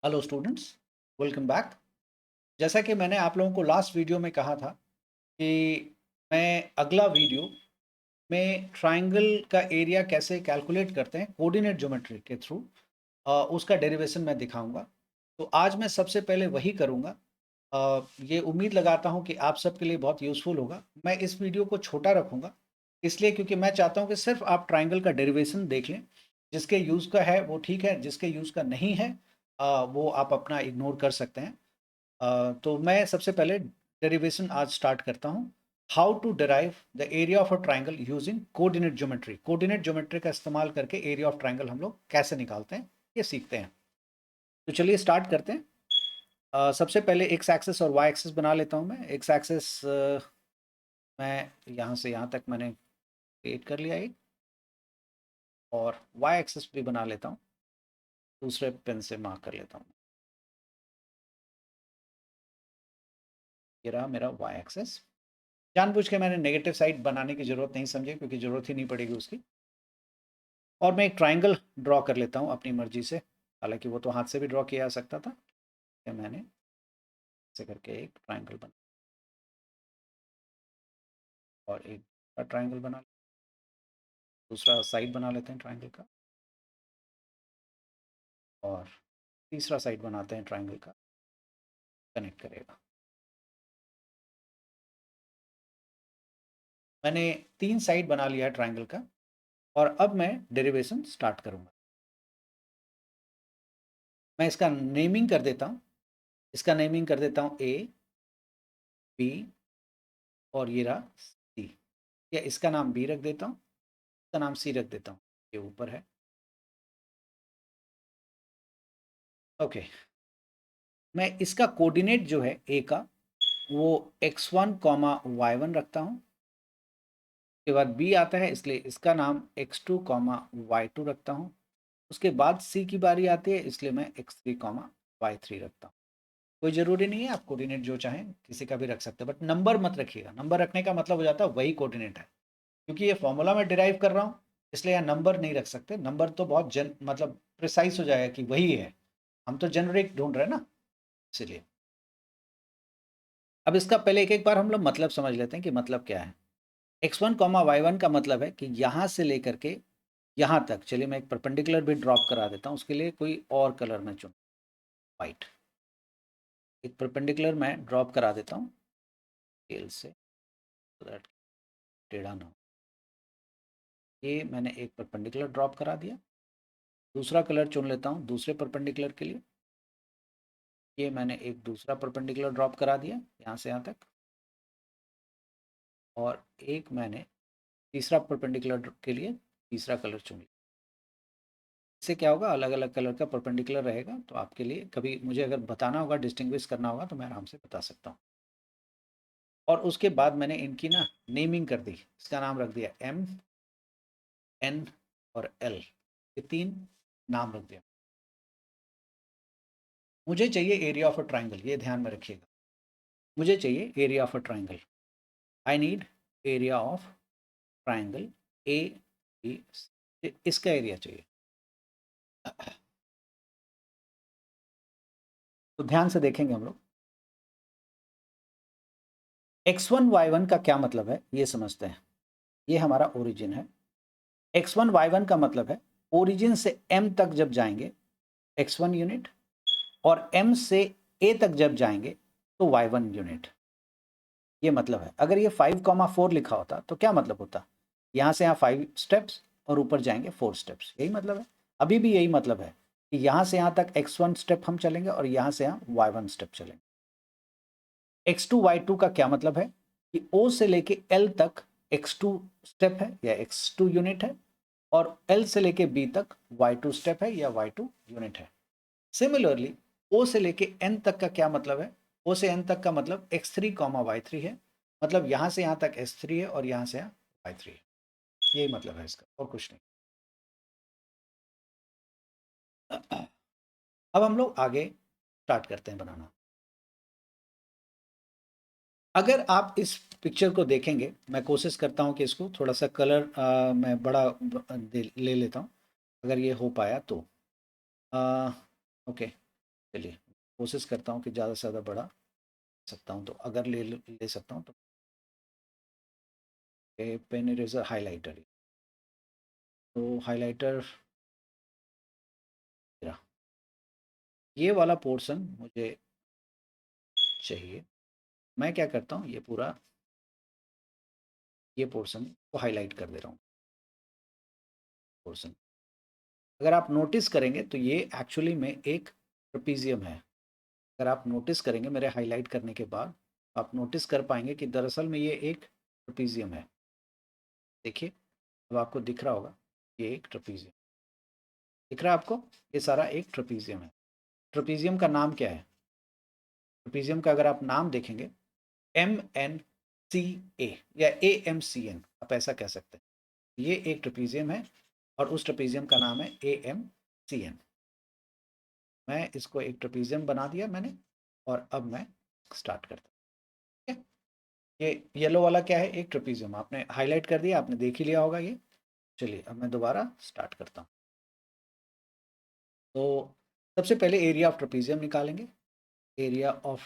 Hello students, welcome back. जैसा कि मैंने आप लोगों को लास्ट वीडियो में कहा था कि मैं अगला वीडियो में ट्रायंगल का एरिया कैसे कैलकुलेट करते हैं कोऑर्डिनेट ज्योमेट्री के थ्रू, उसका डेरिवेशन मैं दिखाऊंगा। तो आज मैं सबसे पहले वही करूंगा। ये उम्मीद लगाता हूं कि आप सबके लिए बहुत यूज़फुल होगा। मैं इस वीडियो को छोटा रखूंगा इसलिए क्योंकि मैं चाहता हूं कि सिर्फ आप ट्रायंगल का डेरिवेशन देख लें। जिसके यूज़ का है वो ठीक है, जिसके यूज़ का नहीं है वो आप अपना इग्नोर कर सकते हैं। तो मैं सबसे पहले डेरिवेशन आज स्टार्ट करता हूँ। How to derive the area of a triangle using coordinate geometry. Coordinate geometry का इस्तेमाल करके एरिया ऑफ ट्राइंगल हम लोग कैसे निकालते हैं ये सीखते हैं। तो चलिए स्टार्ट करते हैं। सबसे पहले एक्स एक्सिस और वाई एक्सिस बना लेता हूँ। मैं एक्स एक्सिस मैं यहाँ से यहाँ तक मैंने क्रिएट कर लिया एक, और वाई एक्सिस भी बना लेता हूँ। दूसरे पेन से मार्क कर लेता हूँ। ये रहा मेरा वाई एक्सिस। जानबूझ के मैंने नेगेटिव साइड बनाने की जरूरत नहीं समझी क्योंकि जरूरत ही नहीं पड़ेगी उसकी। और मैं एक ट्राइंगल ड्रॉ कर लेता हूँ अपनी मर्जी से। हालांकि वो तो हाथ से भी ड्रॉ किया जा सकता था, तो मैंने ऐसे करके एक ट्राइंगल बना और एक ट्राइंगल बना, दूसरा साइड बना लेते हैं ट्राइंगल का, और तीसरा साइड बनाते हैं ट्राइंगल का, कनेक्ट करेगा। मैंने 3 साइड बना लिया है ट्राइंगल का, और अब मैं डेरिवेशन स्टार्ट करूंगा। मैं इसका नेमिंग कर देता हूँ। इसका नेमिंग कर देता हूँ ए, बी, और ये रहा सी। या इसका नाम बी रख देता हूँ, इसका नाम सी रख देता हूँ। ये ऊपर है। ओके। मैं इसका कोऑर्डिनेट जो है ए का, वो x1 कॉमा y1 रखता हूँ। उसके बाद बी आता है इसलिए इसका नाम x2 कॉमा y2 रखता हूँ। उसके बाद सी की बारी आती है इसलिए मैं x3 कॉमा y3 रखता हूँ। कोई ज़रूरी नहीं है, आप कोऑर्डिनेट जो चाहें किसी का भी रख सकते हैं, बट नंबर मत रखिएगा। नंबर रखने का मतलब हो जाता है वही कोऑर्डिनेट है। क्योंकि ये फॉर्मूला में डिराइव कर रहा हूँ इसलिए यहाँ नंबर नहीं रख सकते। नंबर तो बहुत मतलब प्रिसाइज हो जाएगा कि वही है। हम तो जेनरिक ढूंढ रहे हैं ना, इसलिए। अब इसका पहले एक एक बार हम लोग मतलब समझ लेते हैं कि मतलब क्या है। x1 कॉमा y1 का मतलब है कि यहाँ से लेकर के यहाँ तक। चलिए मैं एक परपेंडिकुलर भी ड्रॉप करा देता हूँ, उसके लिए कोई और कलर में चुन, वाइट। एक परपेंडिकुलर मैं ड्रॉप करा देता हूँ स्केल से, so that टेढ़ा ना हो। ये मैंने एक परपेंडिकुलर ड्रॉप करा दिया। दूसरा कलर चुन लेता हूँ दूसरे परपेंडिकुलर के लिए। ये मैंने एक दूसरा परपेंडिकुलर ड्रॉप करा दिया यहाँ से यहाँ तक। और एक मैंने तीसरा परपेंडिकुलर के लिए तीसरा कलर चुन लिया। इससे क्या होगा, अलग अलग कलर का परपेंडिकुलर रहेगा, तो आपके लिए कभी मुझे अगर बताना होगा, डिस्टिंग्विश करना होगा, तो मैं आराम से बता सकता हूँ। और उसके बाद मैंने इनकी ना नेमिंग कर दी। इसका नाम रख दिया एम, एन और एल। ये 3 नाम रख दिया। मुझे चाहिए एरिया ऑफ अ ट्राइंगल, ये ध्यान में रखिएगा। मुझे चाहिए area of a triangle. I need area of triangle A B C. इसका एरिया चाहिए। तो ध्यान से देखेंगे हम लोग। x1 y1 का क्या मतलब है ये समझते हैं। ये हमारा ओरिजिन है। x1 y1 का मतलब है ओरिजिन से m तक जब जाएंगे x1 यूनिट, और m से a तक जब जाएंगे तो y1 यूनिट। ये मतलब है। अगर ये 5,4 लिखा होता तो क्या मतलब होता, यहाँ से यहाँ 5 स्टेप्स और ऊपर जाएंगे 4 स्टेप्स। यही मतलब है। अभी भी यही मतलब है कि यहाँ से यहाँ तक x1 स्टेप हम चलेंगे और यहाँ से यहाँ y1 स्टेप चलेंगे। x2 y2 का क्या मतलब है कि O से लेके L तक x2 स्टेप है या x2 यूनिट है, और L से लेके B तक y2 स्टेप है या y2 यूनिट है। सिमिलरली O से लेके N तक का क्या मतलब है, O से N तक का मतलब x3 कॉमा y3 है। मतलब यहाँ से यहाँ तक x3 है और यहाँ से यहाँ y3 है। यही मतलब है इसका, और कुछ नहीं। अब हम लोग आगे स्टार्ट करते हैं बनाना। अगर आप इस पिक्चर को देखेंगे, मैं कोशिश करता हूँ कि इसको थोड़ा सा कलर मैं बड़ा ले लेता हूँ, अगर ये हो पाया तो। ओके। चलिए कोशिश करता हूँ कि ज़्यादा से ज़्यादा बड़ा सकता हूँ, तो अगर ले सकता हूँ तो पेन इरेजर हाइलाइटर, तो हाइलाइटर ये वाला पोर्शन मुझे चाहिए। मैं क्या करता हूँ, ये पूरा ये पोर्शन को हाईलाइट कर दे रहा हूँ। पोर्शन अगर आप नोटिस करेंगे तो ये एक्चुअली में एक ट्रेपीजियम है। अगर आप नोटिस करेंगे मेरे हाईलाइट करने के बाद, आप नोटिस कर पाएंगे कि दरअसल में ये एक ट्रेपीजियम है। देखिए अब आपको दिख रहा होगा, ये एक ट्रेपीजियम दिख रहा है आपको, ये सारा एक ट्रेपीजियम है। ट्रेपीजियम का नाम क्या है? ट्रेपीजियम का अगर आप नाम देखेंगे MNCA या AMCN, आप ऐसा कह सकते हैं। ये एक ट्रेपीजियम है और उस ट्रेपीजियम का नाम है AMCN। मैं इसको एक ट्रेपीजियम बना दिया मैंने, और अब मैं स्टार्ट करता हूँ। ठीक है, ये येलो वाला क्या है? एक ट्रेपीजियम आपने हाईलाइट कर दिया, आपने देख ही लिया होगा ये। चलिए अब मैं दोबारा स्टार्ट करता हूँ। तो सबसे पहले एरिया ऑफ ट्रेपीजियम निकालेंगे। Area of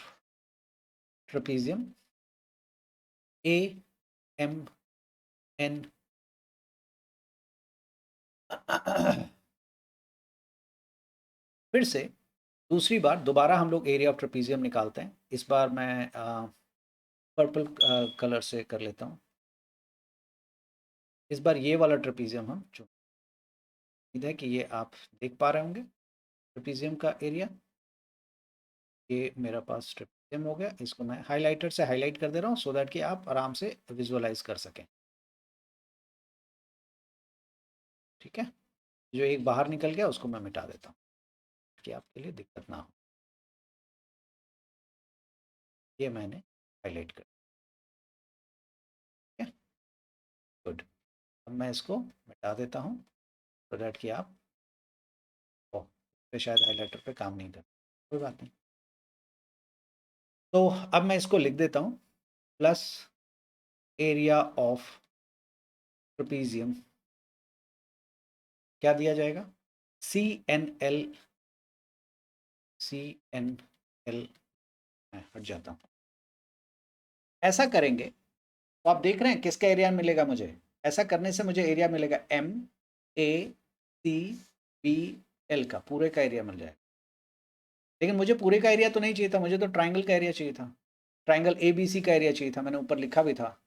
trapezium AMN। फिर से दूसरी बार दोबारा हम लोग एरिया ऑफ ट्रेपीजियम निकालते हैं। इस बार मैं पर्पल कलर से कर लेता हूँ। इस बार ये वाला ट्रेपीजियम हम चुन, उम्मीद है कि ये आप देख पा रहे होंगे ट्रेपीजियम का एरिया। ये मेरा पास ट्रेपीजियम हो गया, इसको मैं हाइलाइटर से हाईलाइट कर दे रहा हूँ सो दैट कि आप आराम से विजुअलाइज कर सकें। ठीक है, जो एक बाहर निकल गया उसको मैं मिटा देता हूँ कि आपके लिए दिक्कत ना हो। ये मैंने हाईलाइट कर, ठीक है, गुड। अब मैं इसको मिटा देता हूँ सो दैट कि आप पे शायद हाइलाइटर पे काम नहीं कर, कोई बात नहीं। तो अब मैं इसको लिख देता हूँ, प्लस एरिया ऑफ ट्रेपीजियम क्या दिया जाएगा? CNL। CNL मैं हट जाता हूँ। ऐसा करेंगे तो आप देख रहे हैं किसका एरिया मिलेगा मुझे? ऐसा करने से मुझे एरिया मिलेगा MACBL का, पूरे का एरिया मिल जाएगा। लेकिन मुझे पूरे का एरिया तो नहीं चाहिए था, मुझे तो ट्राइंगल का एरिया चाहिए था। ट्राइंगल ABC का एरिया चाहिए था, मैंने ऊपर लिखा भी था।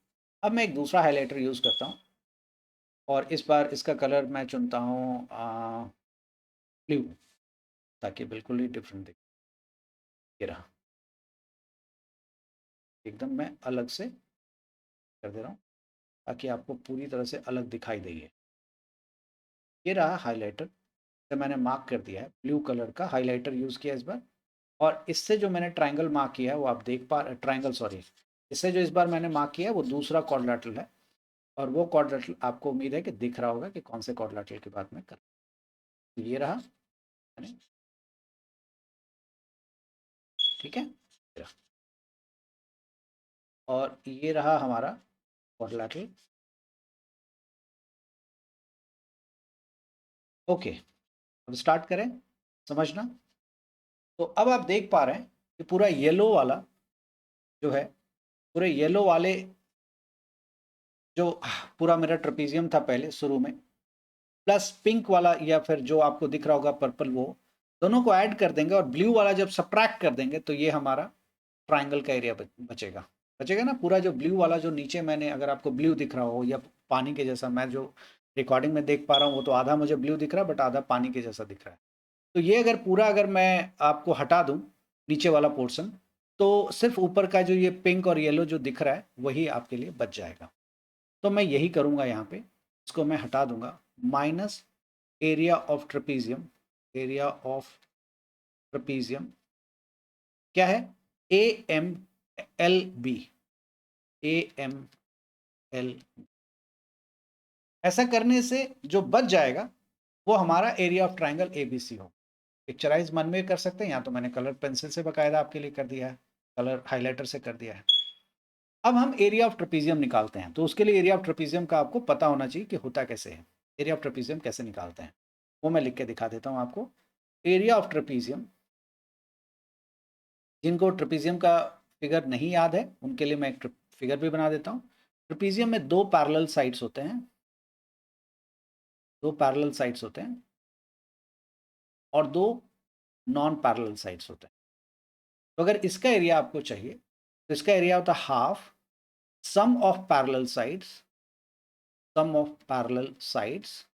अब मैं एक दूसरा हाइलाइटर यूज़ करता हूँ और इस बार इसका कलर मैं चुनता हूँ ब्लू, ताकि बिल्कुल ही डिफरेंट दिखे। ये रहा, एकदम मैं अलग से कर दे रहा हूँ ताकि आपको पूरी तरह से अलग दिखाई दे। ये रहा हाइलाइटर, तो मैंने मार्क कर दिया है ब्लू कलर का हाइलाइटर यूज़ किया इस बार। और इससे जो मैंने ट्राइंगल मार्क किया है वो आप देख पा, ट्राइंगल सॉरी, इससे जो इस बार मैंने मार्क किया है वो दूसरा क्वाड्रिलेटरल है। और वो क्वाड्रिलेटरल आपको उम्मीद है कि दिख रहा होगा कि कौन से क्वाड्रिलेटरल की बात मैं कर रहा हूँ। तो ये रहा मैंने, ठीक है, और ये रहा हमारा क्वाड्रिलेटरल। ओके, अब स्टार्ट करें समझना। तो अब आप देख पा रहे हैं कि पूरा येलो वाला जो है, पूरे येलो वाले जो पूरा मेरा ट्रेपीजियम था पहले शुरू में, प्लस पिंक वाला या फिर जो आपको दिख रहा होगा पर्पल, वो दोनों को ऐड कर देंगे और ब्लू वाला जब सब्ट्रैक्ट कर देंगे तो ये हमारा ट्राइंगल का एरिया बचेगा। बचेगा ना पूरा, जो ब्लू वाला जो नीचे मैंने, अगर आपको ब्लू दिख रहा हो या पानी के जैसा, मैं जो रिकॉर्डिंग में देख पा रहा हूँ वो तो आधा मुझे ब्लू दिख रहा है बट आधा पानी के जैसा दिख रहा है। तो ये अगर पूरा, अगर मैं आपको हटा दूँ नीचे वाला पोर्शन, तो सिर्फ ऊपर का जो ये पिंक और येलो जो दिख रहा है वही आपके लिए बच जाएगा। तो मैं यही करूँगा यहाँ पे, इसको मैं हटा दूंगा, minus area of trapezium. Area of trapezium क्या है? AMLB। AML। ऐसा करने से जो बच जाएगा वो हमारा एरिया ऑफ ट्राइंगल ABC हो। पिक्चराइज मन में कर सकते हैं, या तो मैंने कलर पेंसिल से बकायदा आपके लिए कर दिया है, कलर हाइलाइटर से कर दिया है। अब हम एरिया ऑफ ट्रेपीजियम निकालते हैं, तो उसके लिए एरिया ऑफ ट्रेपीजियम का आपको पता होना चाहिए कि होता कैसे है। एरिया ऑफ ट्रेपीजियम कैसे निकालते हैं वो मैं लिख के दिखा देता हूँ आपको। एरिया ऑफ ट्रेपीजियम जिनको ट्रेपीजियम का फिगर नहीं याद है उनके लिए मैं एक फिगर भी बना देता हूँ। ट्रेपीजियम में दो पैरेलल साइड्स होते हैं, दो पैरेलल साइड्स होते हैं और दो नॉन पैरेलल साइड्स होते हैं। तो अगर इसका एरिया आपको चाहिए तो इसका एरिया होता है half sum of parallel sides, sum of parallel sides,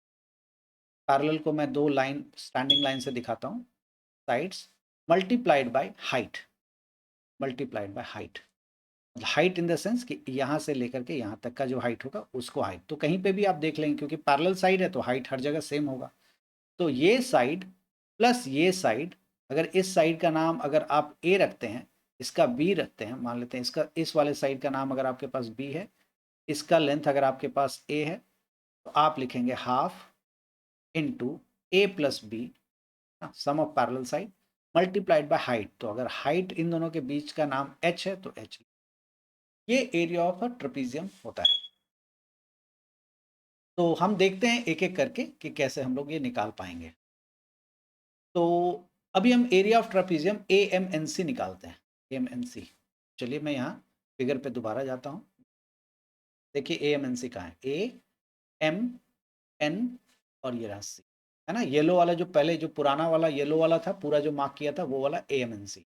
parallel को मैं दो लाइन स्टैंडिंग लाइन से दिखाता हूँ, sides multiplied by height, multiplied by height. Height in the sense कि यहाँ से लेकर के यहाँ तक का जो हाइट होगा उसको हाइट, तो कहीं पे भी आप देख लेंगे क्योंकि पैरेलल साइड है तो हाइट हर जगह सेम होगा। तो ये साइड प्लस ये साइड, अगर इस साइड का नाम अगर आप ए रखते हैं, इसका बी रखते हैं, मान लेते हैं इसका, इस वाले साइड का नाम अगर आपके पास बी है, इसका लेंथ अगर आपके पास ए है, तो आप लिखेंगे half into A plus B, sum of parallel side multiplied by height. तो अगर हाइट इन दोनों के बीच का नाम एच है तो एच, ये एरिया ऑफ अ ट्रेपीजियम होता है। तो हम देखते हैं एक एक करके कि कैसे हम लोग ये निकाल पाएंगे। तो अभी हम area of trapezium A M N C निकालते हैं, एम एन सी। चलिए मैं यहाँ फिगर पे दोबारा जाता हूँ। देखिए ए एम एन सी कहाँ है, ए एम एन और ये रहा सी, है ना। येलो वाला जो पहले जो पुराना वाला येलो वाला था पूरा जो मार्क किया था वो वाला ए एम एन सी।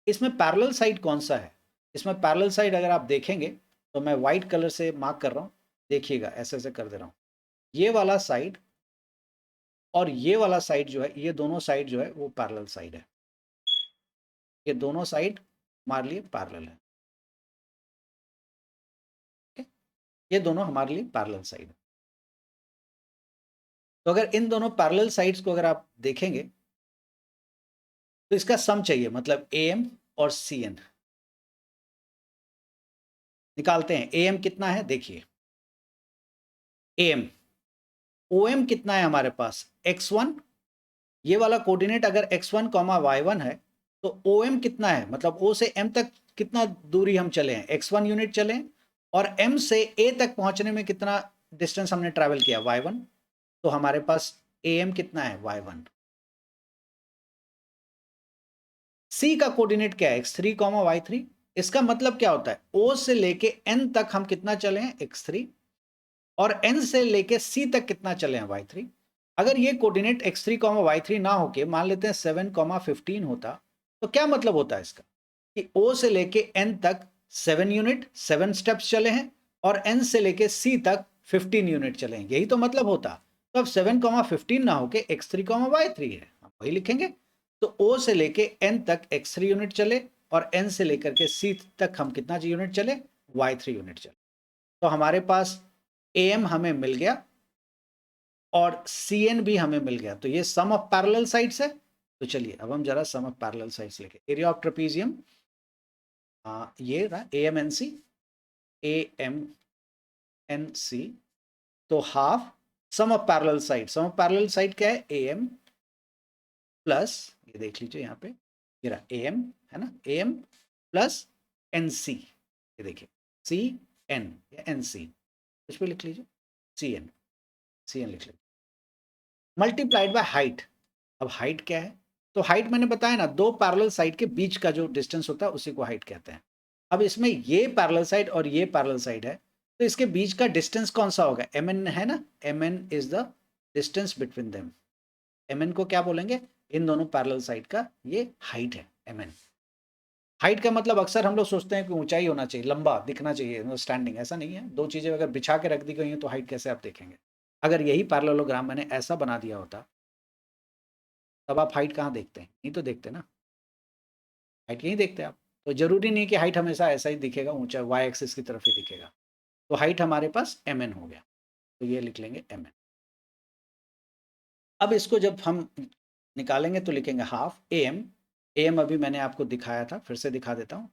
इसमें पैरेलल साइड कौन सा है, इसमें पैरेलल साइड अगर आप देखेंगे तो मैं व्हाइट कलर से मार्क कर रहा हूँ, देखिएगा ऐसे ऐसे कर दे रहा हूँ। ये वाला साइड और ये वाला साइड जो है, ये दोनों साइड जो है वो पैरेलल साइड है, ये दोनों साइड हमारे लिए पैरेलल है। ये दोनों हमारे लिए पैरेलल साइड है। तो अगर इन दोनों पैरेलल साइड्स को अगर आप देखेंगे तो इसका सम चाहिए, मतलब ए एम और सी एन निकालते हैं। ए एम कितना है देखिए, ए एम ओ एम कितना है हमारे पास x1, ये वाला कोऑर्डिनेट अगर x1 कॉमा y1 है तो ओ एम कितना है, मतलब o से m तक कितना दूरी हम चले हैं, x1 यूनिट चले हैं, और m से a तक पहुंचने में कितना डिस्टेंस हमने ट्रैवल किया, y1। तो हमारे पास ए एम कितना है, y1। c का कोऑर्डिनेट क्या है, x3 कॉमा y3। इसका मतलब क्या होता है, o से लेके n तक हम कितना चले हैं, x3, और n से लेके c तक कितना चले हैं, y3। अगर ये कोऑर्डिनेट x3 y3 ना होके मान लेते हैं 7 15 होता, तो क्या मतलब होता है इसका कि o से लेके n तक 7 यूनिट 7 स्टेप्स चले हैं और n से लेके c तक 15 यूनिट चले हैं, यही तो मतलब होता। तो अब 7 15 ना होके x3 y3 है, हम वही लिखेंगे। तो o से लेके n तक x3 यूनिट चले और n से लेकर के c तक हम कितना यूनिट चले, y3 यूनिट चले। तो हमारे पास am हमें मिल गया और cn भी हमें मिल गया। तो ये सम ऑफ पैरेलल साइड्स है। तो चलिए अब हम जरा सम ऑफ पैरेलल साइड्स लिखे। एरिया ऑफ ट्रेपीजियम ये रहा AMNC, AMNC। तो half sum of parallel side, sum of parallel side क्या है, AM प्लस, ये देख लीजिए यहाँ पे, ये रहा AM है ना, AM प्लस NC, ये देखिए CN या NC, इस पे लिख लीजिए CN, CN लिख लीजिए, मल्टीप्लाइड बाय हाइट। अब हाइट क्या है, तो हाइट मैंने बताया ना, दो पैरेलल साइड के बीच का जो डिस्टेंस होता है उसी को हाइट कहते हैं। अब इसमें ये पैरेलल साइड और ये पैरेलल साइड है, तो इसके बीच का डिस्टेंस कौन सा होगा, mn है ना, mn is the distance between them. mn को क्या बोलेंगे, इन दोनों पैरेलल साइड का ये हाइट है mn। हाइट का मतलब अक्सर हम लोग सोचते हैं कि ऊंचाई होना चाहिए, लंबा दिखना चाहिए, स्टैंडिंग, ऐसा नहीं है। दो चीजें अगर बिछा के रख दी गई हैं तो हाइट कैसे आप देखेंगे। अगर यही पैरेललोग्राम मैंने ऐसा बना दिया होता तब आप हाइट कहाँ देखते हैं, नहीं तो देखते ना, हाइट यहीं देखते हैं आप। तो जरूरी नहीं कि हाइट हमेशा ऐसा ही दिखेगा, ऊंचा वाई एक्सिस की तरफ ही दिखेगा। तो हाइट हमारे पास mn हो गया, तो ये लिख लेंगे mn। अब इसको जब हम निकालेंगे तो लिखेंगे हाफ am। am अभी मैंने आपको दिखाया था, फिर से दिखा देता हूँ।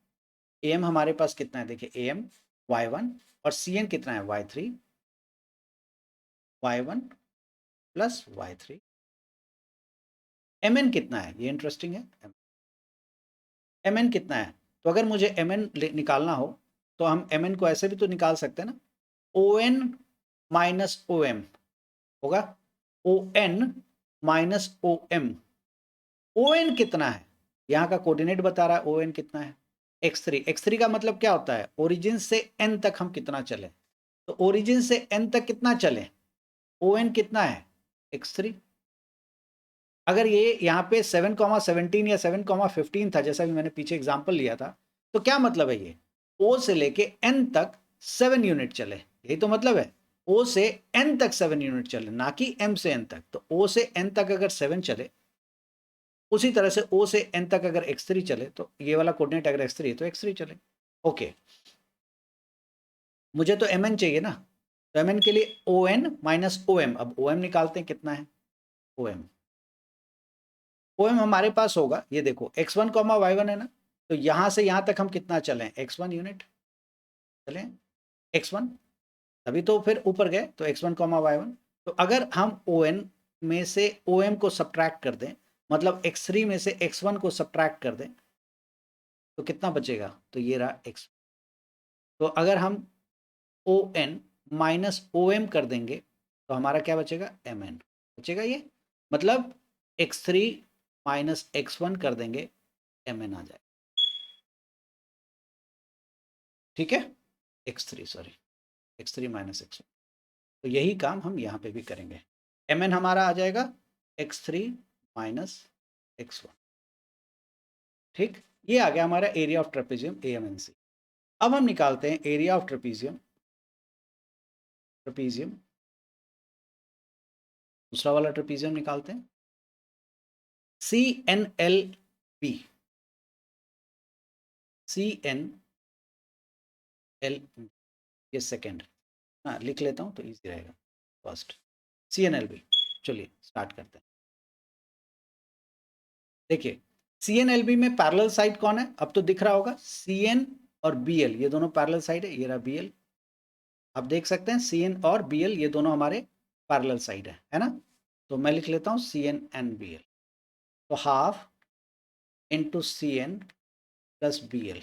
am हमारे पास कितना है, देखिए am y1 और cn कितना है, y3, y1 plus y3। mn कितना है, ये इंटरेस्टिंग है, mn कितना है। तो अगर मुझे mn निकालना हो तो हम mn को ऐसे भी तो निकाल सकते हैं ना, on माइनस om होगा on माइनस om। on कितना है, यहाँ का कोऑर्डिनेट बता रहा है ओ एन कितना है x3। x3 का मतलब क्या होता है, ओरिजिन से n तक हम कितना चले, तो ओरिजिन से n तक कितना चले, ओ एन कितना है x3। अगर ये यहाँ पे 7,17 या 7,15 था, जैसा भी मैंने पीछे एग्जांपल लिया था, तो क्या मतलब है, ये O से लेके N तक 7 यूनिट चले, यही तो मतलब है, O से N तक 7 यूनिट चले, ना कि M से N तक। तो O से N तक अगर 7 चले, उसी तरह से O से N तक अगर x3 चले, तो ये वाला कोऑर्डिनेट अगर x3 है तो x3 चले। ओके, मुझे तो mn चाहिए ना, तो mn के लिए on माइनस om, अब om निकालते हैं कितना है, om हमारे पास होगा, ये देखो x1 कॉमा y1 है ना, तो यहां से यहां तक हम कितना चलें, x1 यूनिट चलें, x1, तभी तो फिर ऊपर गए, तो x1 कॉमा y1। तो अगर हम on में से om को सब्ट्रैक्ट कर दें, मतलब x3 में से x1 को सब्ट्रैक्ट कर दें, तो कितना बचेगा, तो ये रहा x। तो अगर हम on माइनस om कर देंगे, तो हमारा क्या बचेगा, mn बचेगा, ये मतलब x3 माइनस x1 कर देंगे, mn आ जाए, ठीक है, x3 sorry, x3 minus x1। तो यही काम हम यहाँ पे भी करेंगे, mn हमारा आ जाएगा x3 माइनस x1, ठीक। ये आ गया हमारा एरिया ऑफ ट्रेपेजियम AMNC। अब हम निकालते हैं एरिया ऑफ ट्रेपेजियम, दूसरा वाला ट्रेपेजियम निकालते हैं, CNLB, CNL, ये सेकेंड, हाँ लिख लेता हूँ तो इजी रहेगा, फर्स्ट CNLB। चलिए स्टार्ट करते हैं। देखिए CNLB में पैरेलल साइड कौन है, अब तो दिख रहा होगा, CN और BL, ये दोनों पैरेलल साइड है, ये रहा BL, आप देख सकते हैं CN और BL ये दोनों हमारे पैरेलल साइड है ना। तो मैं लिख लेता हूँ CN एंड BL, तो half into CN plus BL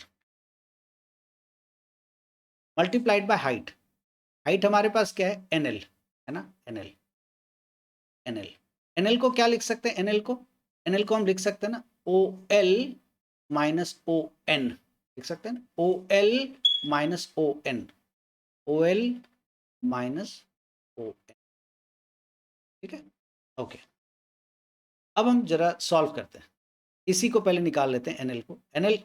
multiplied by height, height हमारे पास क्या है, NL है ना, NL को क्या लिख सकते हैं, NL को हम लिख सकते हैं ना OL माइनस ON, लिख सकते हैं ना OL minus ON, OL minus ON, ठीक है, ओके। अब हम जरा सॉल्व करते हैं, इसी को पहले निकाल लेते हैं NL को, NL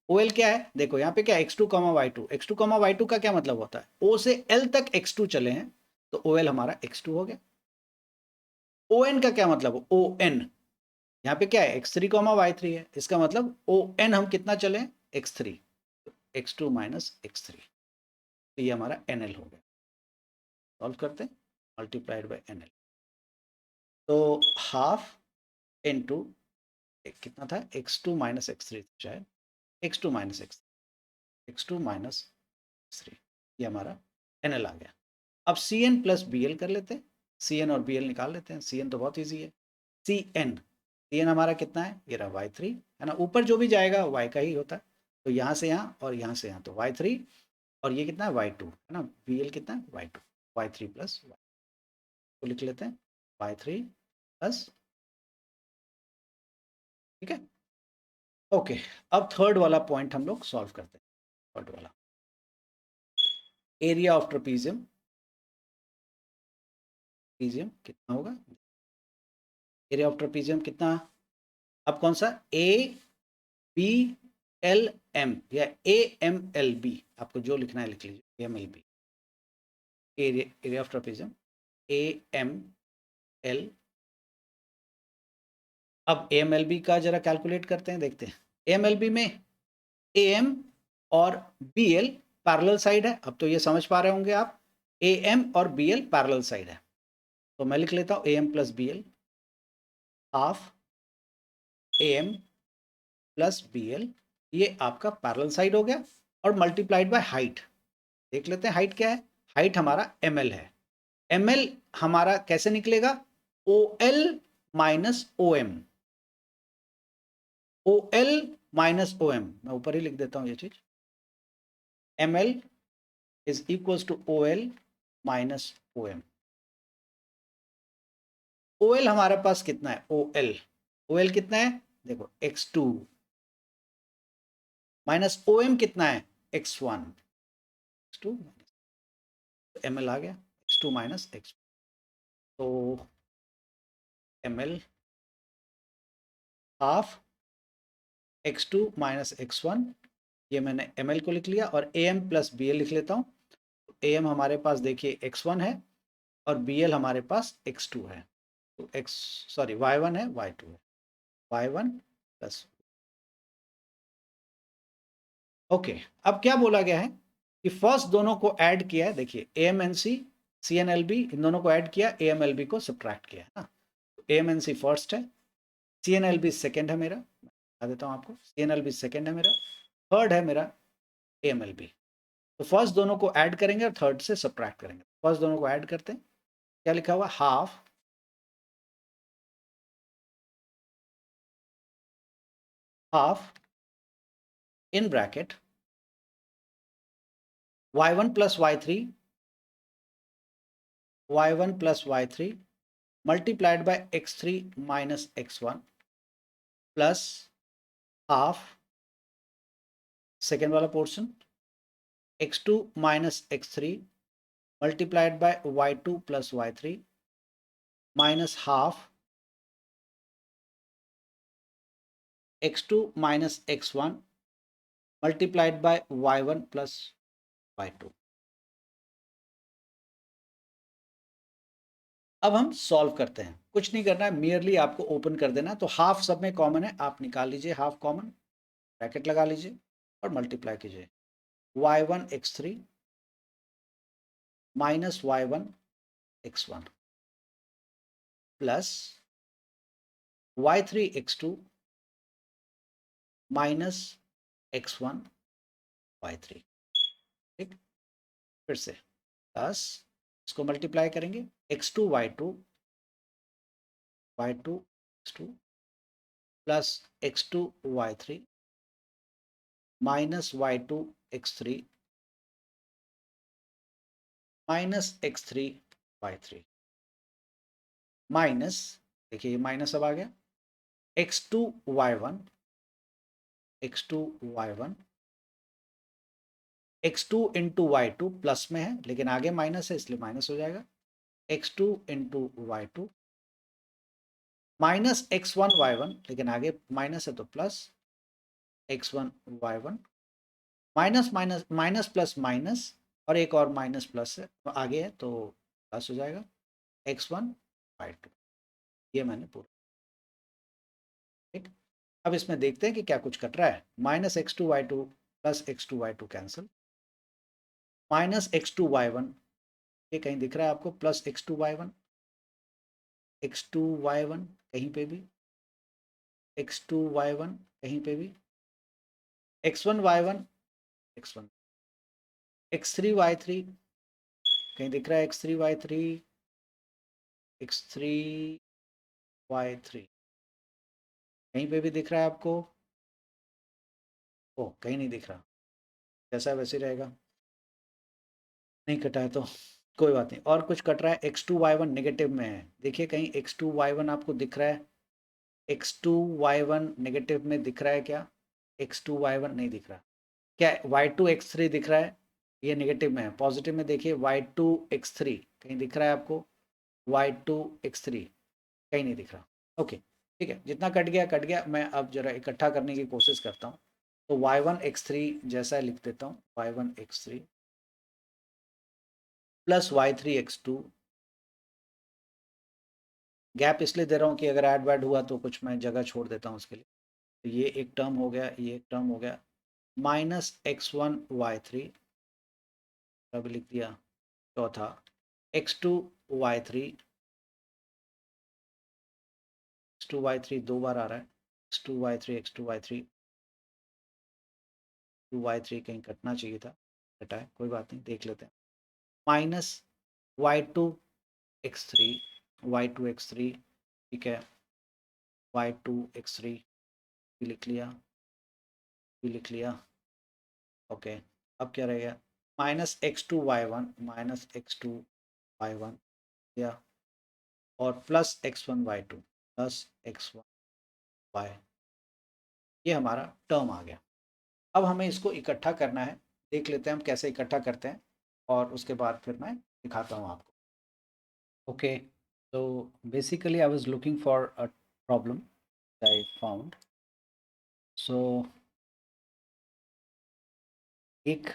OL क्या है, देखो यहाँ पे क्या x2 y2, x2 y2 का क्या मतलब होता है, O से L तक x2 चले हैं, तो OL हमारा x2 हो गया। ON का क्या मतलब हो, ON यहाँ पे क्या है x3 y3 है, इसका मतलब ON हम कितना चले, x3, x2 माइनस x3, तो ये हमारा NL हो गया। सॉल्व करते हैं, मल्टीप्लाइड बाय NL, तो हाफ इंटू कितना था, x2 माइनस x3 शायद, x2 minus x2 minus x3, ये हमारा NL आ गया। अब CN प्लस BL कर लेते हैं, CN और BL निकाल लेते हैं, CN तो बहुत ईजी है, CN हमारा कितना है, ये रहा y3 है ना, ऊपर जो भी जाएगा y का ही होता है, तो यहाँ से यहाँ और यहाँ से यहाँ, तो y3, और ये कितना है y2 है ना, BL कितना है y2, y3 प्लस y, तो लिख लेते हैं y3 प्लस, ठीक है, ओके। अब थर्ड वाला पॉइंट हम लोग सॉल्व करते हैं, थर्ड वाला एरिया ऑफ ट्रेपेजियम, कितना होगा, एरिया ऑफ ट्रेपेजियम कितना, अब कौन सा ABLM या AMLB, आपको जो लिखना है लिख लीजिए, AMLB, area of trapezium AML। अब AMLB का जरा कैलकुलेट करते हैं, देखते हैं, AMLB में AM और BL पैरेलल साइड है, अब तो ये समझ पा रहे होंगे आप, AM और BL पैरेलल साइड है, तो मैं लिख लेता हूँ AM plus BL, half AM plus BL, ये आपका पैरेलल साइड हो गया, और मल्टीप्लाइड बाय हाइट, देख लेते हैं हाइट क्या है, हाइट हमारा ML है, ML हमारा कैसे निकलेगा, OL minus OM, OL minus OM, मैं ऊपर ही लिख देता हूँ ये चीज, ML is equals to OL minus OM। OL हमारे पास कितना है, OL ओ एल कितना है देखो x2 माइनस ओ एम कितना है x1, x2 एम एल आ गया x2 माइनस x, तो M L half x2 minus x1, ये मैंने एम एल को लिख लिया और A M plus B L लिख लेता हूँ। ए एम हमारे पास देखिए x1 है और बी एल हमारे पास x2 है, तो x सॉरी y1 है y2 है, y1 प्लस ओके। अब क्या बोला गया है कि फर्स्ट दोनों को ऐड किया है, देखिए A M N C C N L B इन दोनों को ऐड किया, ए एम एल बी को सब्ट्रैक्ट किया है ना। A M N C first है, C N L B second है मेरा, बता देता हूँ आपको, C N L B second है मेरा, थर्ड है मेरा ए एम एल बी। तो फर्स्ट दोनों को ऐड करेंगे और थर्ड से सब्ट्रैक्ट करेंगे। फर्स्ट दोनों को ऐड करते हैं, क्या लिखा हुआ half half in bracket y1 plus y3 y1 plus y3 multiplied by x3 minus x1 plus half second वाला portion x2 minus x3 multiplied by y2 plus y3 minus half x2 minus x1 multiplied by y1 plus y2। अब हम solve करते हैं, कुछ नहीं करना है, merely आपको ओपन कर देना है। तो हाफ सब में कॉमन है, आप निकाल लीजिए हाफ कॉमन, ब्रैकेट लगा लीजिए और मल्टीप्लाई कीजिए y1 x3 minus y1 x1 plus y3 x2 minus x1 y3। ठीक, फिर से प्लस इसको मल्टीप्लाई करेंगे x2 y2 y2 x2 plus x2 y3 minus y2 x3 minus x3 y3 minus, देखिए ये माइनस अब आ गया x2 y1 x2 y1 x2 into y2 plus में है लेकिन आगे माइनस है इसलिए माइनस हो जाएगा x2 into y2 minus x1 y1 लेकिन आगे माइनस है तो plus x1 y1 minus minus minus plus minus और एक और माइनस प्लस है तो आगे है तो प्लस हो जाएगा x1 y2। ये मैंने पूरा, ठीक। अब इसमें देखते हैं कि क्या कुछ कट रहा है, minus x2 y2 plus x2 y2 cancel, minus x2 y1, ये कहीं दिख रहा है आपको, plus x2 y1 x2 y1 कहीं पे भी, x2 y1 कहीं पे भी, x1 y1 x1 x3 y3 कहीं दिख रहा है, x3 y3 x3 y3 कहीं पे भी दिख रहा है आपको, ओ कहीं नहीं दिख रहा, जैसा वैसे रहेगा, नहीं कटा है तो कोई बात नहीं। और कुछ कट रहा है, x2 y1 नेगेटिव में है, देखिए कहीं x2 y1 आपको दिख रहा है, x2 y1 नेगेटिव में दिख रहा है क्या, x2 y1 नहीं दिख रहा, क्या y2 x3 दिख रहा है, ये नेगेटिव में है, पॉजिटिव में देखिए y2 x3 कहीं दिख रहा है आपको, y2 x3 कहीं नहीं दिख रहा। ओके ठीक है, जितना कट गया, मैं अब जरा इकट्ठा करने की कोशिश करता हूँ। तो y1 x3 जैसा लिख देता हूँ, y1 x3 plus y3 x2, gap इसलिए दे रहा हूँ कि अगर ऐड वैड हुआ तो कुछ मैं जगह छोड़ देता हूँ उसके लिए। तो ये एक टर्म हो गया, ये एक टर्म हो गया, माइनस x1 y3, अब लिख दिया चौथा x2 y3, x2 y3 दो बार आ रहा है, x2 y3 x2 y3 2 y3 कहीं कटना चाहिए था, कटा है, कोई बात नहीं, देख लेते हैं, minus y2 x3 y2 x3, ठीक है, y2 x3 भी लिख लिया, भी लिख लिया, ओके। अब क्या रहेगा, minus x2 y1 minus x2 y1 या और plus x1 y2 plus x1 Y, ये हमारा टर्म आ गया। अब हमें इसको इकट्ठा करना है, देख लेते हैं हम कैसे इकट्ठा करते हैं और उसके बाद फिर मैं दिखाता हूँ आपको। ओके, तो basically I was looking for a problem I found. So एक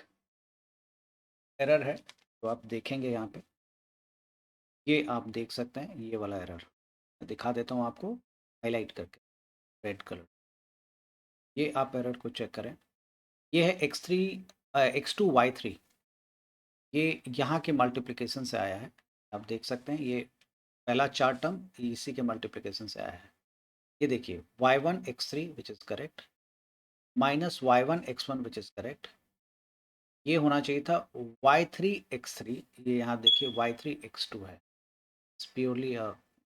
एरर है तो आप देखेंगे यहाँ पे, ये आप देख सकते हैं, ये वाला एरर मैं दिखा देता हूँ आपको हाईलाइट करके रेड कलर। ये आप एरर को चेक करें, ये है x2 y3, ये यहाँ के मल्टीप्लिकेशन से आया है। आप देख सकते हैं ये पहला चार टर्म इसी के मल्टीप्लिकेशन से आया है। ये देखिए y1 x3 which is correct, minus y1 x1 which is correct. ये होना चाहिए था y3 x3, ये यहाँ देखिए y3 x2 है, it's purely a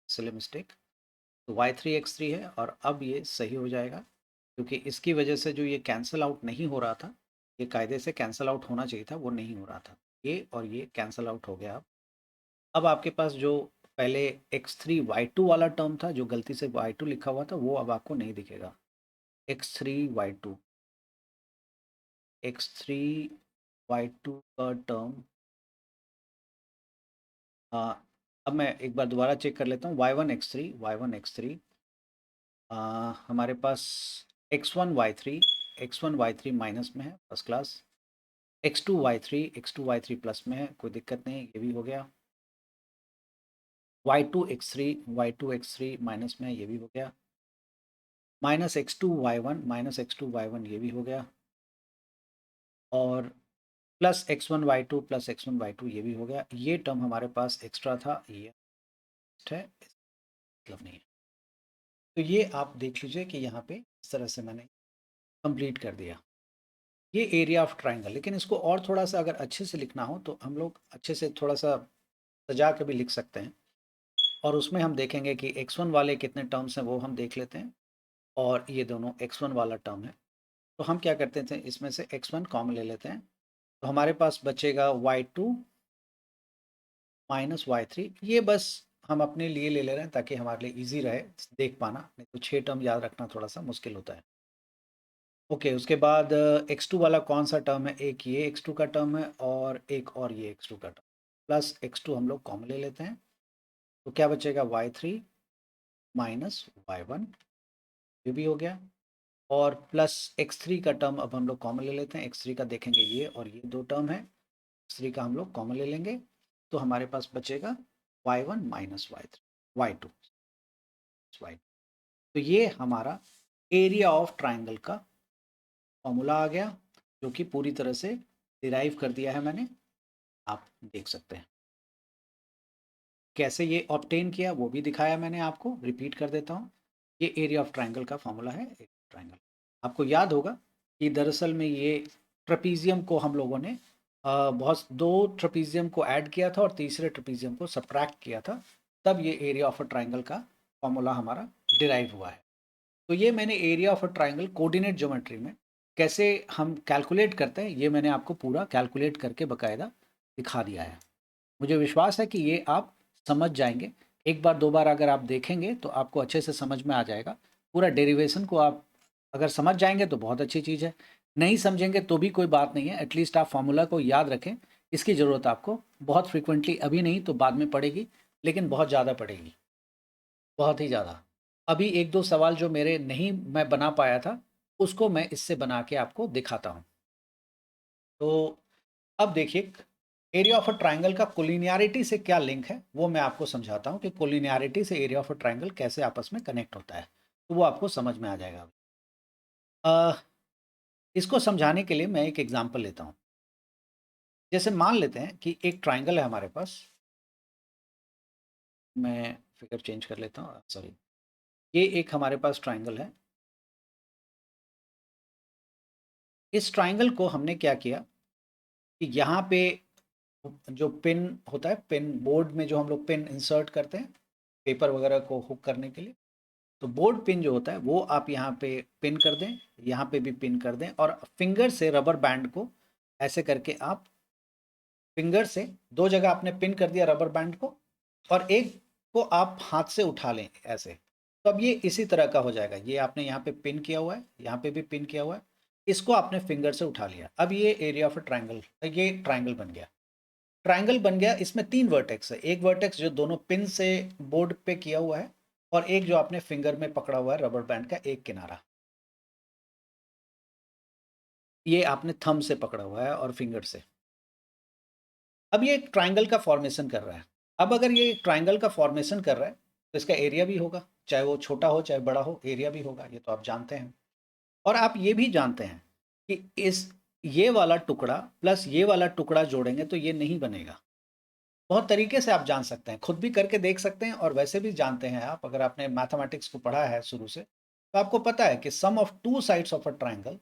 silly mistake. तो y3 x3 है और अब ये सही हो जाएगा, क्योंकि इसकी वजह से जो ये कैंसिल आउट नहीं हो रहा था, ये कायदे से कैंसिल आउट होना चाहिए था, वो नहीं हो रहा था। ये और ये कैंसिल आउट हो गया। अब आपके पास जो पहले x3 y2 वाला टर्म था, जो गलती से y2 लिखा हुआ था, वो अब आपको नहीं दिखेगा। x3 y2 का टर्म, अब मैं एक बार दोबारा चेक कर लेता हूँ। y1 x3 हमारे पास x1 y3 माइनस में है, first class. x2 y3 plus में है, कोई दिक्कत नहीं, ये भी हो गया। y2 x3 माइनस में है, ये भी हो गया। -x2 y1 ये भी हो गया। और +x1 y2 ये भी हो गया। ये टर्म हमारे पास एक्स्ट्रा था, ये है, मतलब नहीं है। तो ये आप देख लीजिए कि यहाँ पे इस तरह से मैंने कंप्लीट कर दिया ये एरिया ऑफ ट्राइंगल। लेकिन इसको और थोड़ा सा अगर अच्छे से लिखना हो तो हम लोग अच्छे से थोड़ा सा सजा के भी लिख सकते हैं, और उसमें हम देखेंगे कि x1 वाले कितने टर्म्स हैं वो हम देख लेते हैं, और ये दोनों x1 वाला टर्म है। तो हम क्या करते थे, इसमें से x1 कॉमन ले लेते हैं, तो हमारे पास बचेगा y2 माइनस y3। ये बस हम अपने लिए ले ले रहे हैं ताकि हमारे लिए इजी रहे देख पाना, नहीं तो 6 टर्म याद रखना थोड़ा सा मुश्किल होता है। ओके, उसके बाद x2 वाला कौन सा टर्म है, एक ये x2 का टर्म है और एक और ये x2 का टर्म, प्लस x2 हम लोग कॉमन ले लेते हैं, तो क्या बचेगा y3 माइनस y1, ये भी हो गया। और प्लस x3 का टर्म अब हम लोग कॉमन ले लेते हैं, x3 का देखेंगे ये और ये दो टर्म है, x3 का हम लोग कॉमन ले लेंगे, तो हमारे पास बचेगा y1 माइनस y2। तो ये हमारा एरिया ऑफ ट्राइंगल का फॉर्मूला आ गया, जो कि पूरी तरह से डिराइव कर दिया है मैंने, आप देख सकते हैं। कैसे ये ऑब्टेन किया वो भी दिखाया मैंने आपको, रिपीट कर देता हूँ। ये एरिया ऑफ ट्राइंगल का फॉर्मूला है, एक ट्राइंगल। आपको याद होगा कि दरअसल में ये ट्रपीजियम को हम लोगों ने बहुत दो ट्रपीजियम को ऐड किया था और तीसरे ट्रपीजियम को सब्ट्रैक्ट किया था, तब ये एरिया ऑफ अ ट्राइंगल का फॉर्मूला हमारा डिराइव हुआ है। तो ये मैंने area of a triangle coordinate geometry में कैसे हम कैलकुलेट करते हैं, ये मैंने आपको पूरा कैलकुलेट करके बकायदा दिखा दिया है। मुझे विश्वास है कि ये आप समझ जाएंगे। एक बार दो बार अगर आप देखेंगे तो आपको अच्छे से समझ में आ जाएगा। पूरा डेरिवेशन को आप अगर समझ जाएंगे तो बहुत अच्छी चीज़ है, नहीं समझेंगे तो भी कोई बात नहीं है, एटलीस्ट आप फॉर्मूला को याद रखें। इसकी ज़रूरत आपको बहुत फ्रिक्वेंटली अभी नहीं तो बाद में पड़ेगी, लेकिन बहुत ज़्यादा पड़ेगी, बहुत ही ज़्यादा। अभी एक दो सवाल जो मेरे नहीं मैं बना पाया था, उसको मैं इससे बना के आपको दिखाता हूँ। तो अब देखिए, एरिया ऑफ अ ट्राइंगल का कोलिनियरिटी से क्या लिंक है वो मैं आपको समझाता हूँ कि कोलिनियरिटी से एरिया ऑफ अ ट्राइंगल कैसे आपस में कनेक्ट होता है, तो वो आपको समझ में आ जाएगा। अ, इसको समझाने के लिए मैं एक एग्जांपल लेता हूँ। जैसे मान लेते हैं कि एक ट्राइंगल है हमारे पास, मैं फिगर चेंज कर लेता हूँ, सॉरी, ये एक हमारे पास ट्राइंगल है। इस ट्राइंगल को हमने क्या किया कि यहाँ पे जो पिन होता है, पिन बोर्ड में जो हम लोग पिन इंसर्ट करते हैं पेपर वगैरह को हुक करने के लिए, तो बोर्ड पिन जो होता है वो आप यहाँ पे पिन कर दें, यहाँ पे भी पिन कर दें, और फिंगर से रबर बैंड को ऐसे करके आप फिंगर से दो जगह आपने पिन कर दिया रबर बैंड को, और एक को आप हाथ से उठा लें ऐसे, तो अब ये इसी तरह का हो जाएगा, ये आपने यहाँ पे पिन किया हुआ है, यहाँ पे भी पिन किया हुआ है, इसको आपने फिंगर से उठा लिया। अब ये एरिया ऑफ ट्राइंगल, ये ट्राइंगल बन गया। ट्राइंगल बन गया, इसमें 3 वर्टेक्स है, एक वर्टेक्स जो दोनों पिन से बोर्ड पे किया हुआ है, और एक जो आपने फिंगर में पकड़ा हुआ है रबर बैंड का एक किनारा, ये आपने थंब से पकड़ा हुआ है और फिंगर से। अब ये एक ट्राइंगल का फॉर्मेशन कर रहा है। अब अगर ये ट्राइंगल का फॉर्मेशन कर रहा है तो इसका एरिया भी होगा, चाहे वो छोटा हो चाहे बड़ा हो, एरिया भी होगा, ये तो आप जानते हैं। और आप ये भी जानते हैं कि इस ये वाला टुकड़ा प्लस ये वाला टुकड़ा जोड़ेंगे तो ये नहीं बनेगा। बहुत तरीके से आप जान सकते हैं, खुद भी करके देख सकते हैं, और वैसे भी जानते हैं आप, अगर आपने मैथमेटिक्स को पढ़ा है शुरू से तो आपको पता है कि sum of two sides of a triangle,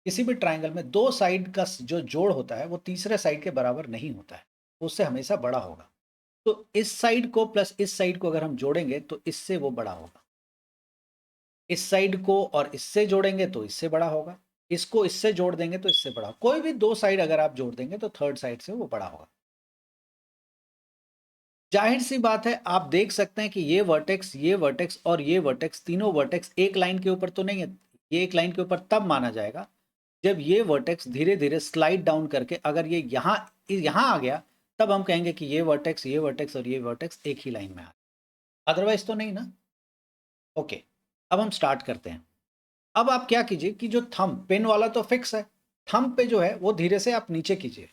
किसी भी ट्राइंगल में दो साइड का जो जोड़ होता है वो तीसरे साइड के बराबर नहीं होता है, उससे हमेशा बड़ा होगा। तो इस साइड को प्लस इस साइड को अगर हम जोड़ेंगे तो इससे वो बड़ा होगा, इस साइड को और इससे जोड़ेंगे तो इससे बड़ा होगा, इसको इससे जोड़ देंगे तो इससे बड़ा, कोई भी दो साइड अगर आप जोड़ देंगे तो थर्ड साइड से वो बड़ा होगा। जाहिर सी बात है, आप देख सकते हैं कि ये वर्टेक्स और ये वर्टेक्स, तीनों वर्टेक्स एक लाइन के ऊपर तो नहीं है। ये एक लाइन के ऊपर तब माना जाएगा जब ये वर्टेक्स धीरे धीरे स्लाइड डाउन करके अगर ये यहाँ यहाँ आ गया, तब हम कहेंगे कि ये वर्टेक्स और ये वर्टेक्स एक ही लाइन में आ, अदरवाइज तो नहीं ना। ओके, अब हम स्टार्ट करते हैं। अब आप क्या कीजिए कि जो थंब पेन वाला तो फिक्स है, थंब पे जो है वो धीरे से आप नीचे कीजिए।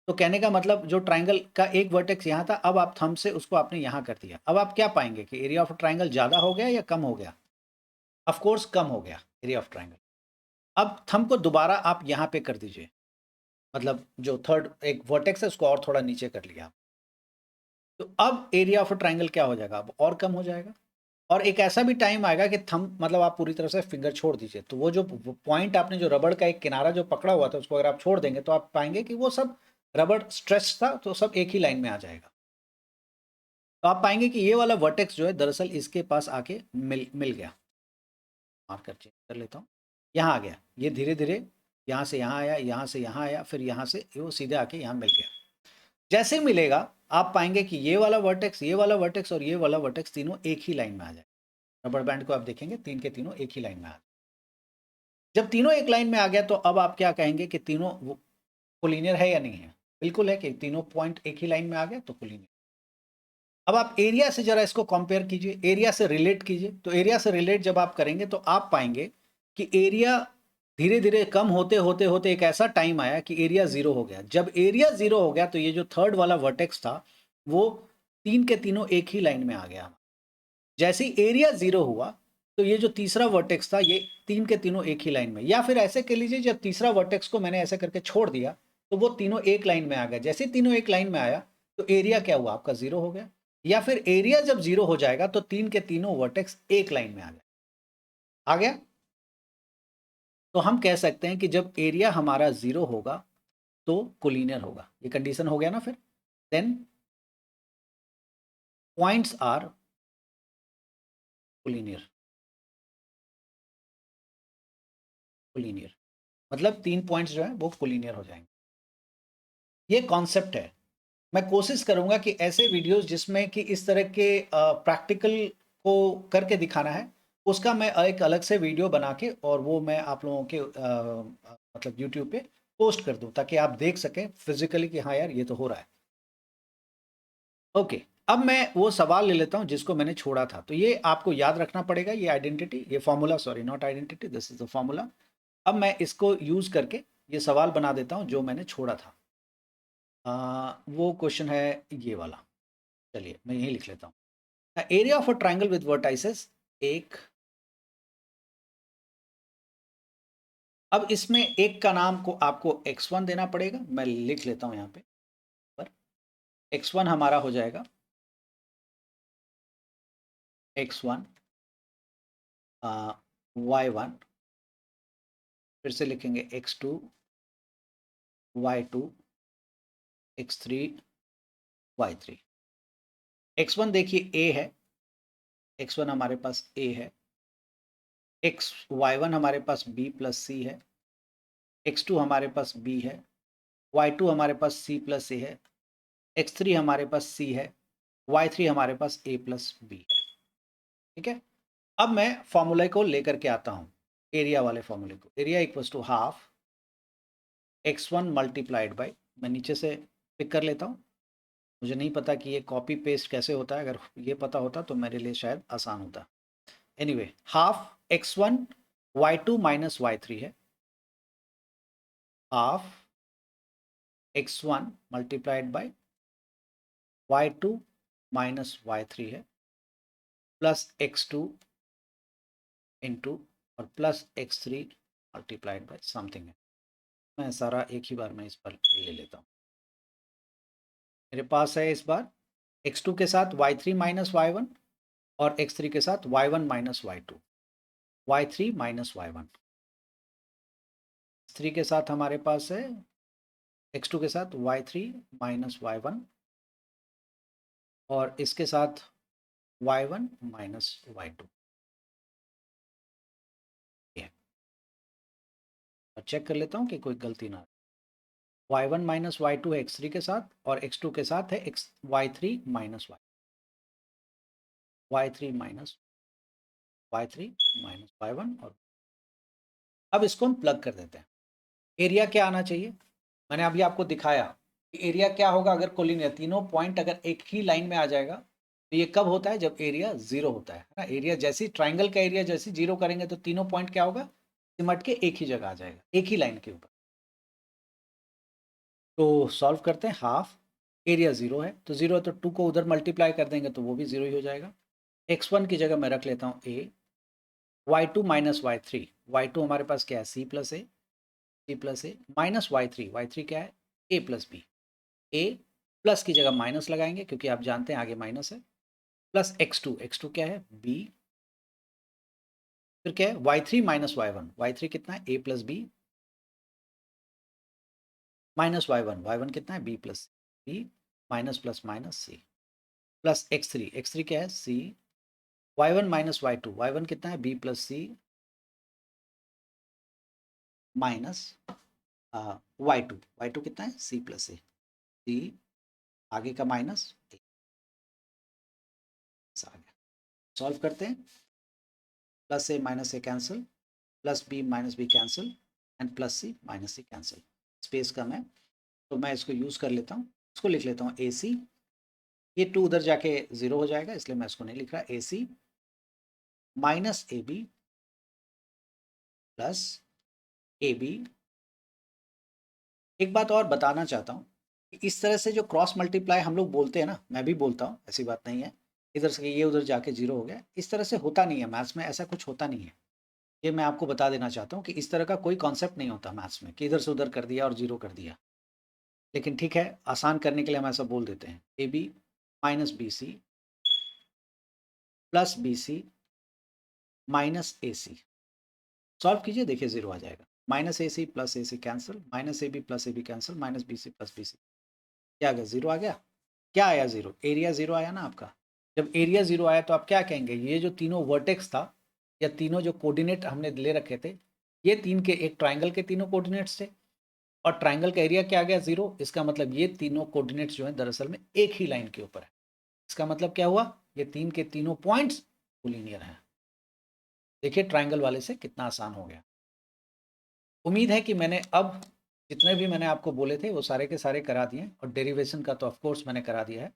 तो कहने का मतलब जो ट्राइंगल का एक वर्टेक्स यहाँ था, अब आप थंब से उसको आपने यहाँ कर दिया। अब आप क्या पाएंगे कि एरिया ऑफ ट्राइंगल ज़्यादा हो गया या कम हो गया? ऑफ कोर्स कम हो गया एरिया ऑफ ट्राइंगल। अब थंब को दोबारा आप यहाँ पे कर दीजिए, मतलब जो थर्ड एक वर्टेक्स है उसको और थोड़ा नीचे कर लिया। तो अब एरिया ऑफ ट्राइंगल क्या हो जाएगा? अब और कम हो जाएगा। और एक ऐसा भी टाइम आएगा कि थंब मतलब आप पूरी तरह से फिंगर छोड़ दीजिए, तो वो जो पॉइंट आपने जो रबड़ का एक किनारा जो पकड़ा हुआ था उसको अगर आप छोड़ देंगे तो आप पाएंगे कि वो सब रबड़ स्ट्रेच था, तो सब एक ही लाइन में आ जाएगा। तो आप पाएंगे कि ये वाला वर्टेक्स जो है दरअसल इसके पास आके मिल गया। मार्कर चेंज कर लेता हूँ, यहाँ आ गया, ये धीरे धीरे यहाँ से यहाँ आया, यहाँ से यहाँ आया, फिर यहाँ से वो सीधे आके यहाँ मिल गया। जैसे मिलेगा आप पाएंगे कि ये वाला वर्टेक्स, ये वाला वर्टेक्स और ये वाला वर्टेक्स तीनों एक ही लाइन में आ जाए। रबड़ बैंड को आप देखेंगे तीन के तीनों एक ही लाइन में आ, जब तीनों एक लाइन में आ गया तो अब आप क्या कहेंगे कि तीनों कोलिनियर है या नहीं है? बिल्कुल है, कि तीनों पॉइंट एक ही लाइन में आ गया तो कोलिनियर। अब आप एरिया से जरा इसको कंपेयर कीजिए, एरिया से रिलेट कीजिए। तो एरिया से रिलेट जब आप करेंगे तो आप पाएंगे कि एरिया धीरे धीरे कम होते होते होते एक ऐसा टाइम आया कि एरिया जीरो हो गया। जब एरिया जीरो हो गया तो ये जो थर्ड वाला वर्टेक्स था वो तीन के तीनों एक ही लाइन में आ गया। जैसे ही एरिया जीरो हुआ तो ये जो तीसरा वर्टेक्स था ये तीन के तीनों एक ही लाइन में, या फिर ऐसे कह लीजिए जब तीसरा वर्टेक्स को मैंने ऐसे करके छोड़ दिया तो वो तीनों एक लाइन में आ गए। जैसे तीनों एक लाइन में आया तो एरिया क्या हुआ? आपका जीरो हो गया। या फिर एरिया जब जीरो हो जाएगा तो तीन के तीनों वर्टेक्स एक लाइन में आ गए। आ गया? तो हम कह सकते हैं कि जब एरिया हमारा जीरो होगा तो कोलिनियर होगा। ये कंडीशन हो गया ना। फिर then points are collinear. Collinear मतलब तीन पॉइंट्स जो है वो कोलिनियर हो जाएंगे। ये कॉन्सेप्ट है। मैं कोशिश करूंगा कि ऐसे वीडियोस जिसमें कि इस तरह के प्रैक्टिकल को करके दिखाना है, उसका मैं एक अलग से वीडियो बना के और वो मैं आप लोगों के मतलब यूट्यूब पे पोस्ट कर दूं ताकि आप देख सकें फिजिकली कि हाँ यार ये तो हो रहा है। ओके, अब मैं वो सवाल ले लेता हूं जिसको मैंने छोड़ा था। तो ये आपको याद रखना पड़ेगा, ये आइडेंटिटी, ये formula, sorry not identity, this is the formula. अब मैं इसको यूज करके ये सवाल बना देता हूं जो मैंने छोड़ा था। वो क्वेश्चन है ये वाला। चलिए मैं यही लिख लेता हूँ। Area of a triangle with vertices एक। अब इसमें एक का नाम को आपको x1 देना पड़ेगा, मैं लिख लेता हूँ यहाँ पे पर। x1 हमारा हो जाएगा x1 y1, फिर से लिखेंगे x2 y2 x3 y3। x1 देखिए a है, x1 हमारे पास a है, y1 हमारे पास b प्लस सी है, x2 हमारे पास b है, y2 हमारे पास c प्लस ए है, x3 हमारे पास c है, y3 हमारे पास a प्लस b है। ठीक है, अब मैं फॉर्मूले को लेकर के आता हूँ, एरिया वाले फॉर्मूले को। Area equals to half x1 multiplied by, मैं नीचे से पिक कर लेता हूँ। मुझे नहीं पता कि ये कॉपी पेस्ट कैसे होता है, अगर ये पता होता तो मेरे लिए शायद आसान होता। Anyway, half x1 y2 minus y3 है, half x1 multiplied by y2 minus y3 है, प्लस x2 इंटू और plus x3 multiplied by something है। मैं सारा एक ही बार में इस पर ले लेता हूँ। मेरे पास है इस बार x2 के साथ y3 माइनस y1 और x3 के साथ y1 minus y2, y3 minus y1। x3 के साथ हमारे पास है x2 के साथ y3 माइनस y1 और इसके साथ y1 माइनस y2। और चेक कर लेता हूँ कि कोई गलती ना। y1 माइनस y2 है x3 के साथ और x2 के साथ है y3 minus y3 minus y3 minus y1। और अब इसको हम प्लग कर देते हैं। एरिया क्या आना चाहिए, मैंने अभी आपको दिखाया कि एरिया क्या होगा अगर कोलिनियर तीनों पॉइंट अगर एक ही लाइन में आ जाएगा। तो ये कब होता है, जब एरिया जीरो होता है ना। एरिया जैसी ट्राइंगल का एरिया जैसे जीरो करेंगे तो तीनों पॉइंट क्या होगा, सिमट के एक ही जगह आ जाएगा, एक ही लाइन के ऊपर। तो सॉल्व करते हैं। हाफ एरिया जीरो है तो जीरो है तो टू को उधर मल्टीप्लाई कर देंगे तो वो भी जीरो ही हो जाएगा। x1 की जगह मैं रख लेता हूँ a, y2 minus y3, y2 हमारे पास क्या है c प्लस ए माइनस y3 क्या है a plus B. A plus की जगह माइनस लगाएंगे क्योंकि आप जानते हैं आगे माइनस है, प्लस x2 क्या है b, फिर क्या है y3 माइनस y1 कितना है a plus B minus y1 कितना है b plus B minus plus minus c, plus x3 क्या है c, y1 माइनस y1 कितना है b plus c minus y2 कितना है c प्लस a, c आगे का माइनस आ गया। सॉल्व करते हैं, plus A cancel, plus B minus B cancel and plus C minus C cancel. Space कम है तो मैं इसको यूज़ कर लेता हूँ, इसको लिख लेता हूँ ए सी। ये टू उधर जाके ज़ीरो हो जाएगा इसलिए मैं इसको नहीं लिख रहा। A C minus A B plus A B. एक बात और बताना चाहता हूँ कि इस तरह से जो क्रॉस मल्टीप्लाई हम लोग बोलते हैं ना, मैं भी बोलता हूँ, ऐसी बात नहीं है। इधर से ये उधर जाके जीरो हो गया, इस तरह से होता नहीं है मैथ्स में, ऐसा कुछ होता नहीं है। ये मैं आपको बता देना चाहता हूँ कि इस तरह का कोई कॉन्सेप्ट नहीं होता मैथ्स में कि इधर से उधर कर दिया और जीरो कर दिया। लेकिन ठीक है, आसान करने के लिए हम ऐसा बोल देते हैं, A B minus B C plus B C minus A C. Solve कीजिए, देखिए जीरो आ जाएगा। Minus A C plus A C cancel, minus A B plus A B cancel, minus B C plus B C. क्या आ गया, zero आ गया। क्या आया, जीरो। एरिया जीरो आया ना आपका। जब एरिया जीरो आया तो आप क्या कहेंगे, ये जो तीनों वर्टेक्स था या तीनों जो कोऑर्डिनेट हमने ले रखे थे, ये तीन के एक ट्राइंगल के तीनों कोऑर्डिनेट्स थे और ट्राइंगल का एरिया क्या आ गया, जीरो। इसका मतलब ये तीनों कोऑर्डिनेट्स जो है दरअसल में एक ही लाइन के ऊपर है। इसका मतलब क्या हुआ, ये तीन के तीनों पॉइंट्स कोलिनियर हैं। देखिए ट्राइंगल वाले से कितना आसान हो गया। उम्मीद है कि मैंने अब जितने भी मैंने आपको बोले थे वो सारे के सारे करा दिए और डेरिवेशन का तो ऑफ कोर्स मैंने करा दिया है।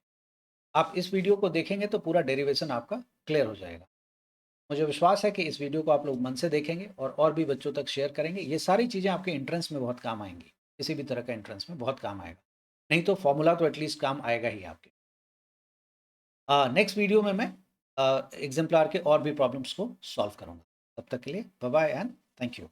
आप इस वीडियो को देखेंगे तो पूरा डेरिवेशन आपका क्लियर हो जाएगा। मुझे विश्वास है कि इस वीडियो को आप लोग मन से देखेंगे और भी बच्चों तक शेयर करेंगे। ये सारी चीज़ें आपके एंट्रेंस में बहुत काम आएंगी, किसी भी तरह का एंट्रेंस में बहुत काम आएगा। नहीं तो फॉर्मूला तो एटलीस्ट काम आएगा ही आपके। नेक्स्ट वीडियो में मैं एग्जाम्पलार के और भी प्रॉब्लम्स को सॉल्व करूंगा। तब तक के लिए bye bye and thank you.